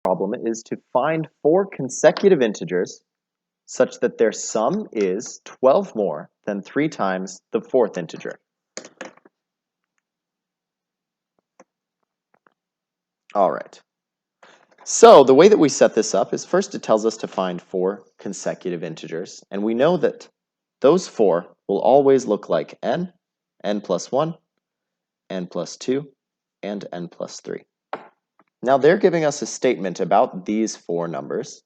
problem is to find 4 consecutive integers such that their sum is 12 more than 3 times the 4th integer. All right. So the way that we set this up is first it tells us to find 4 consecutive integers, and we know that those 4 will always look like n plus 1, n plus 2, and n plus 3. Now they're giving us a statement about these 4 numbers.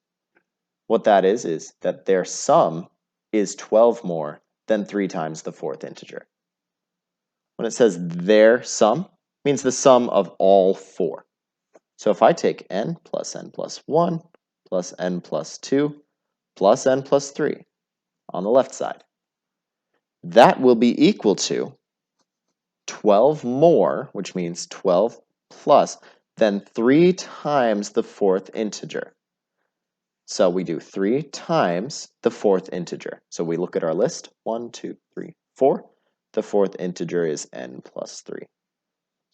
What that is that their sum is 12 more than 3 times the 4th integer. When it says their sum, it means the sum of all 4. So if I take n plus 1 plus n plus 2 plus n plus 3 on the left side, that will be equal to 12 more, which means 12 plus, than 3 times the 4th integer. So we do 3 times the 4th integer. So we look at our list, 1, 2, 3, 4. The 4th integer is n plus 3.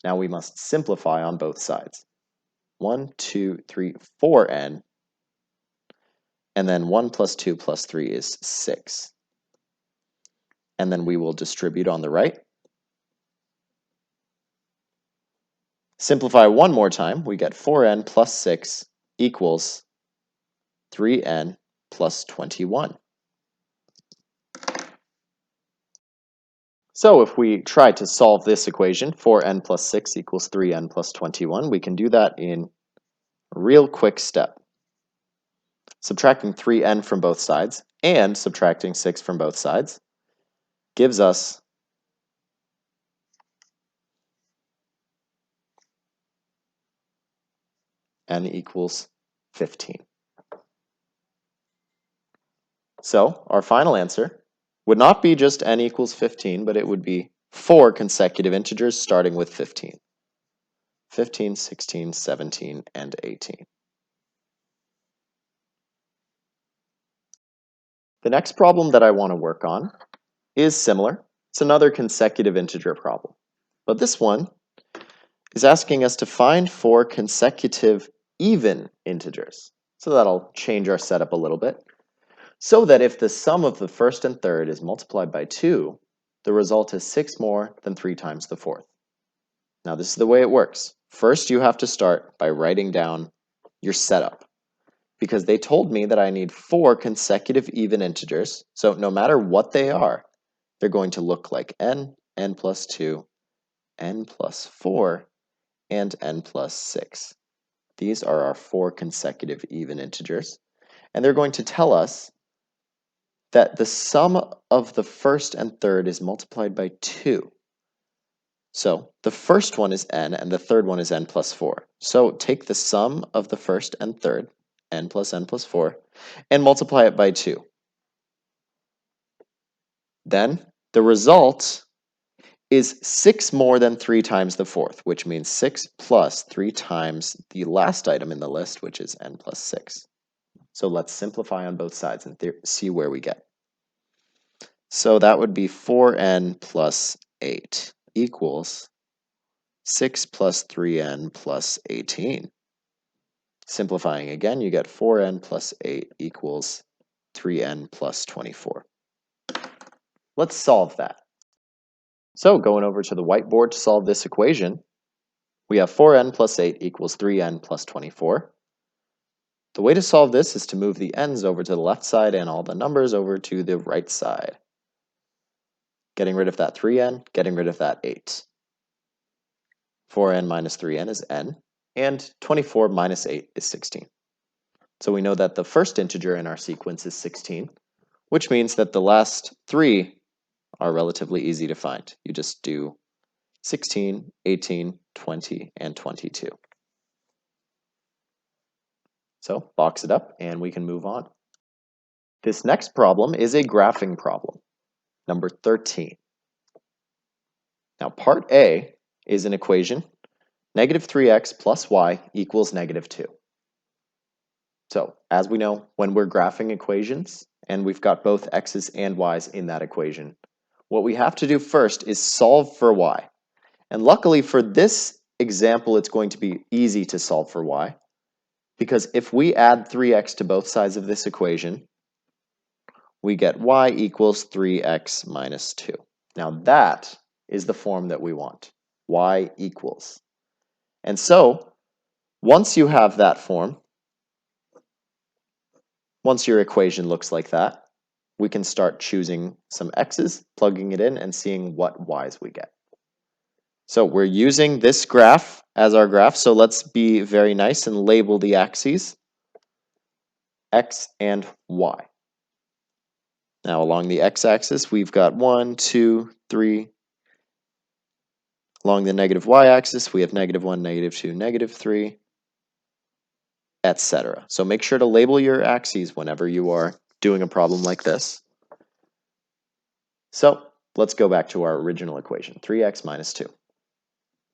Now we must simplify on both sides. 1, 2, 3, 4n, and then 1 plus 2 plus 3 is 6. And then we will distribute on the right. Simplify one more time, we get 4n plus 6 equals 3n plus 21. So if we try to solve this equation, 4n plus 6 equals 3n plus 21, we can do that in a real quick step. Subtracting 3n from both sides and subtracting 6 from both sides gives us n equals 15. So our final answer would not be just n equals 15, but it would be 4 consecutive integers starting with 15. 15, 16, 17, and 18. The next problem that I want to work on is similar. It's another consecutive integer problem. But this one is asking us to find 4 consecutive even integers. So that'll change our setup a little bit. So that if the sum of the first and third is multiplied by 2, the result is 6 more than 3 times the 4th. Now this is the way it works. First you have to start by writing down your setup, because they told me that I need 4 consecutive even integers, so no matter what they are, they're going to look like n plus 2, n plus 4, and n plus 6. These are our 4 consecutive even integers, and they're going to tell us that the sum of the first and third is multiplied by 2. So the first one is n, and the third one is n plus 4. So take the sum of the first and third, n plus 4, and multiply it by 2. Then the result is 6 more than 3 times the 4th, which means 6 plus 3 times the last item in the list, which is n plus 6. So let's simplify on both sides and see where we get. So that would be 4n plus 8 equals 6 plus 3n plus 18. Simplifying again, you get 4n plus 8 equals 3n plus 24. Let's solve that. So going over to the whiteboard to solve this equation, we have 4n plus 8 equals 3n plus 24. The way to solve this is to move the n's over to the left side and all the numbers over to the right side. Getting rid of that 3n, getting rid of that 8. 4n minus 3n is n, and 24 minus 8 is 16. So we know that the first integer in our sequence is 16, which means that the last 3 are relatively easy to find. You just do 16, 18, 20, and 22. So box it up and we can move on. This next problem is a graphing problem, number 13. Now part A is an equation, negative 3x plus y equals negative 2. So as we know, when we're graphing equations, and we've got both x's and y's in that equation, what we have to do first is solve for y. And luckily for this example, it's going to be easy to solve for y, Because if we add 3x to both sides of this equation, we get y equals 3x minus 2. Now that is the form that we want, y equals. And so, once you have that form, once your equation looks like that, we can start choosing some x's, plugging it in, and seeing what y's we get. So we're using this graph as our graph, so let's be very nice and label the axes, x and y. Now along the x-axis, we've got 1, 2, 3. Along the negative y-axis, we have negative 1, negative 2, negative 3, etc. So make sure to label your axes whenever you are doing a problem like this. So let's go back to our original equation, 3x minus 2.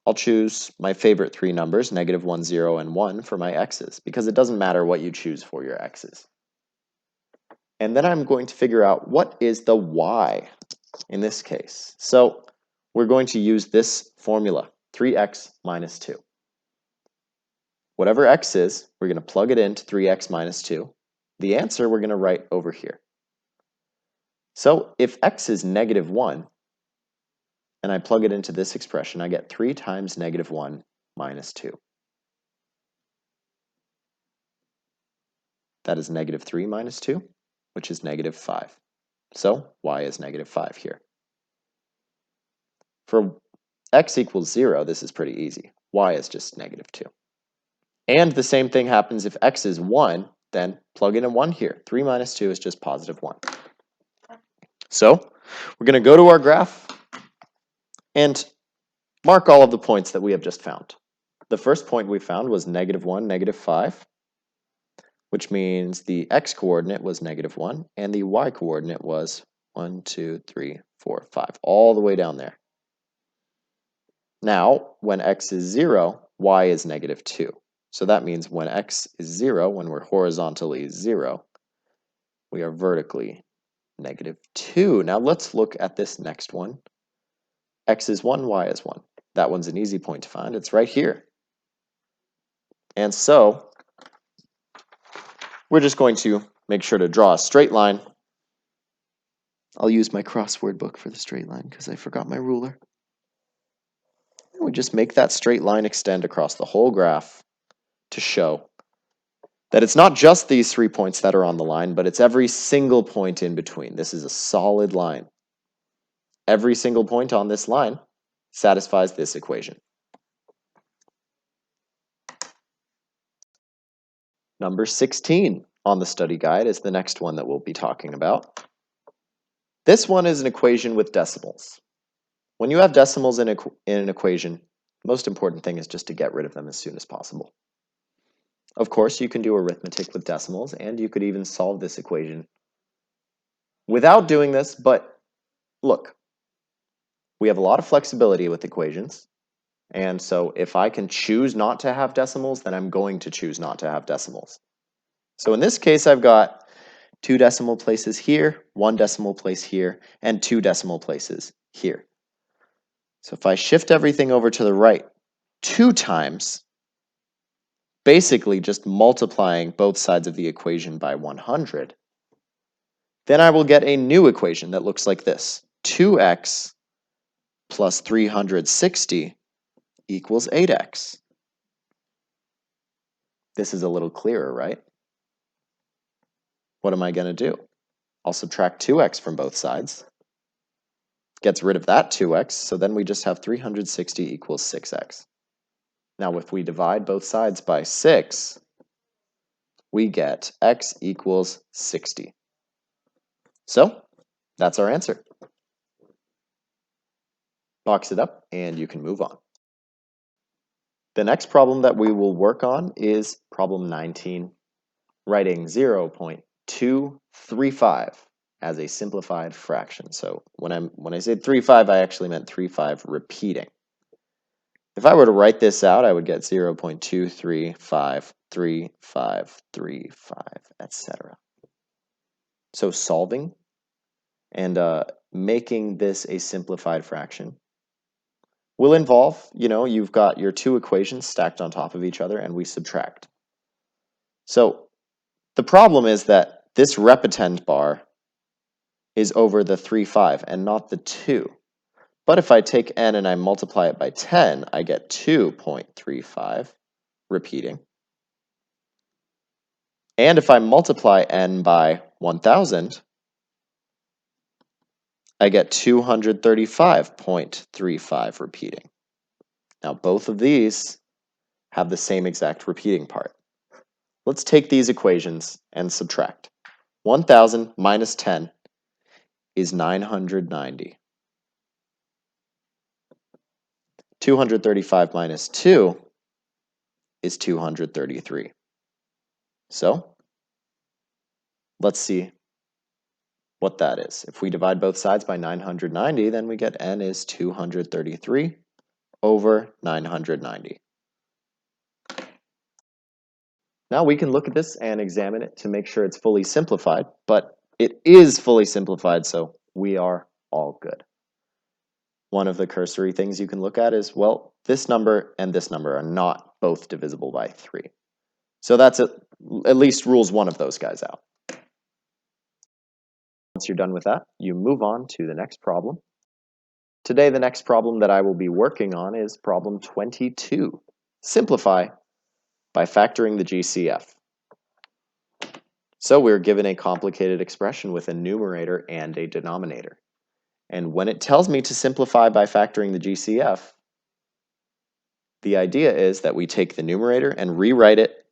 I'll choose my favorite three numbers, negative 1, 0, and 1 for my x's, because it doesn't matter what you choose for your x's. And then I'm going to figure out what is the y in this case. So we're going to use this formula, 3x minus 2. Whatever x is, we're going to plug it into 3x minus 2. The answer we're going to write over here. So if x is negative 1, and I plug it into this expression, I get 3 times negative 1 minus 2. That is negative 3 minus 2, which is negative 5. So y is negative 5 here. For x equals 0, this is pretty easy. Y is just negative 2. And the same thing happens if x is 1, then plug in a 1 here. 3 minus 2 is just positive 1. So we're going to go to our graph and mark all of the points that we have just found. The first point we found was negative 1, negative 5, which means the x-coordinate was negative 1, and the y-coordinate was 1, 2, 3, 4, 5, all the way down there. Now, when x is 0, y is negative 2. So that means when x is 0, when we're horizontally 0, we are vertically negative 2. Now let's look at this next one. X is 1, y is 1. That one's an easy point to find. It's right here. And so we're just going to make sure to draw a straight line. I'll use my crossword book for the straight line because I forgot my ruler. And we just make that straight line extend across the whole graph to show that it's not just these 3 points that are on the line, but it's every single point in between. This is a solid line. Every single point on this line satisfies this equation. Number 16 on the study guide is the next one that we'll be talking about. This one is an equation with decimals. When you have decimals in an equation, the most important thing is just to get rid of them as soon as possible. Of course, you can do arithmetic with decimals, and you could even solve this equation without doing this, but look, we have a lot of flexibility with equations, and so if I can choose not to have decimals, then I'm going to choose not to have decimals. So in this case, I've got 2 decimal places here, 1 decimal place here, and 2 decimal places here. So if I shift everything over to the right 2 times, basically just multiplying both sides of the equation by 100, then I will get a new equation that looks like this. 2x plus 360 equals 8x. This is a little clearer, right? What am I going to do? I'll subtract 2x from both sides. Gets rid of that 2x, so then we just have 360 equals 6x. Now if we divide both sides by 6, we get x equals 60. So that's our answer. Box it up and you can move on. The next problem that we will work on is problem 19, writing 0.235 as a simplified fraction. So when I said 35, I actually meant 35 repeating. If I were to write this out, I would get 0.2353535, etc. So solving and making this a simplified fraction will involve, you've got your 2 equations stacked on top of each other and we subtract. So the problem is that this repetend bar is over the 3, 5, and not the 2. But if I take n and I multiply it by 10, I get 2.35 repeating. And if I multiply n by 1,000, I get 235.35 repeating. Now both of these have the same exact repeating part. Let's take these equations and subtract. 1,000 minus 10 is 990. 235 minus 2 is 233. So let's see what that is. If we divide both sides by 990, then we get n is 233 over 990. Now we can look at this and examine it to make sure it's fully simplified, but it is fully simplified, so we are all good. One of the cursory things you can look at is, well, this number and this number are not both divisible by 3. So that's at least rules one of those guys out. Once you're done with that, you move on to the next problem. Today, the next problem that I will be working on is problem 22. Simplify by factoring the GCF. So we're given a complicated expression with a numerator and a denominator. And when it tells me to simplify by factoring the GCF, the idea is that we take the numerator and rewrite it,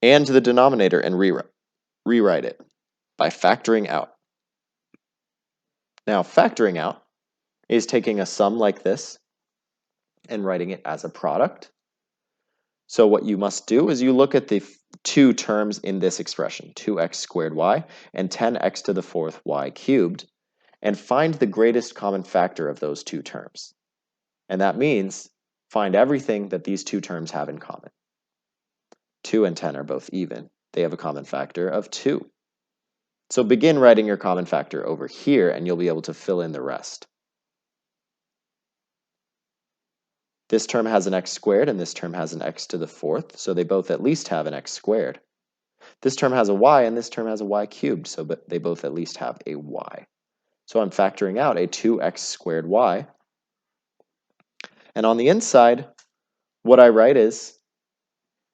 and the denominator and rewrite it by factoring out. Now, factoring out is taking a sum like this and writing it as a product. So what you must do is you look at the two terms in this expression, 2x squared y and 10x to the fourth y cubed, and find the greatest common factor of those two terms. And that means find everything that these two terms have in common. 2 and 10 are both even. They have a common factor of 2. So begin writing your common factor over here, and you'll be able to fill in the rest. This term has an x squared, and this term has an x to the fourth, so they both at least have an x squared. This term has a y, and this term has a y cubed, so they both at least have a y. So I'm factoring out a 2x squared y. And on the inside, what I write is,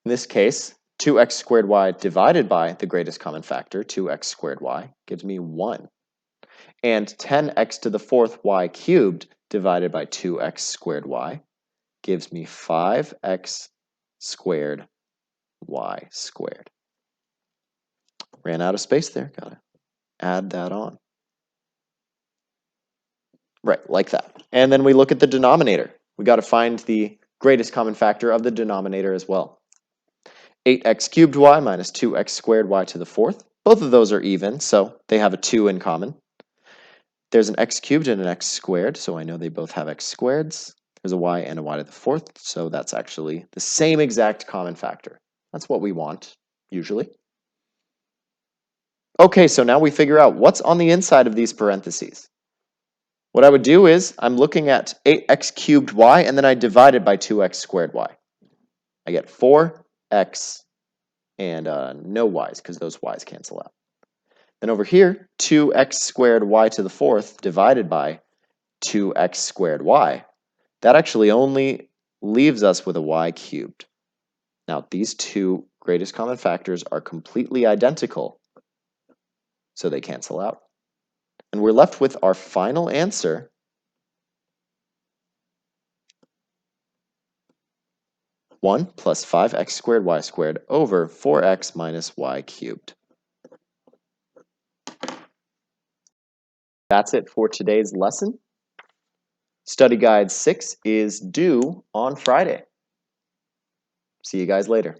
in this case, 2x squared y divided by the greatest common factor, 2x squared y, gives me 1. And 10x to the fourth y cubed divided by 2x squared y gives me 5x squared y squared. Ran out of space there, gotta add that on. Right, like that. And then we look at the denominator. We gotta find the greatest common factor of the denominator as well. 8x cubed y minus 2x squared y to the fourth. Both of those are even, so they have a 2 in common. There's an x cubed and an x squared, so I know they both have x squareds. There's a y and a y to the fourth, so that's actually the same exact common factor. That's what we want, usually. Okay, so now we figure out what's on the inside of these parentheses. What I would do is, I'm looking at 8x cubed y, and then I divide it by 2x squared y. I get 4x and no y's, because those y's cancel out. Then over here, 2x squared y to the fourth divided by 2x squared y. That actually only leaves us with a y cubed. Now, these two greatest common factors are completely identical, so they cancel out. And we're left with our final answer, 1 plus 5x squared y squared over 4x minus y cubed. That's it for today's lesson. Study Guide 6 is due on Friday. See you guys later.